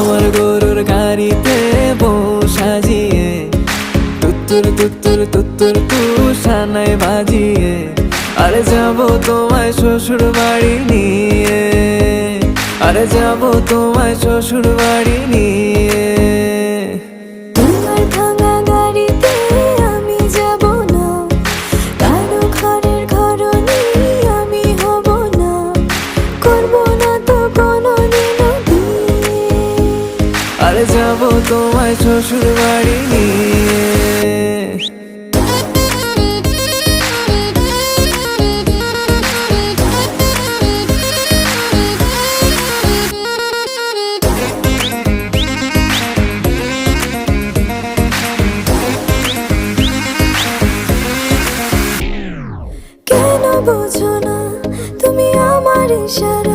আমার গরুর গাড়িতে বউ সাজিয়ে তুত্তুর তুত্তুর তুত্তুর তুষানায় বাজিয়ে আরে যাবো তোমায় শ্বশুর বাড়ি নিয়ে, আরে যাবো তোমায় শ্বশুর বাড়ি নিয়ে। তোমার ভাঙা গাড়িতে আমি যাব না, কারো ঘরের ঘরনি আমি হব না, করব না তো কোনোদিনও বিয়ে। আরে যাবো তোমায় শ্বশুর বাড়ি নিয়ে। কেন বোঝো না তুমি আমার ইশারা?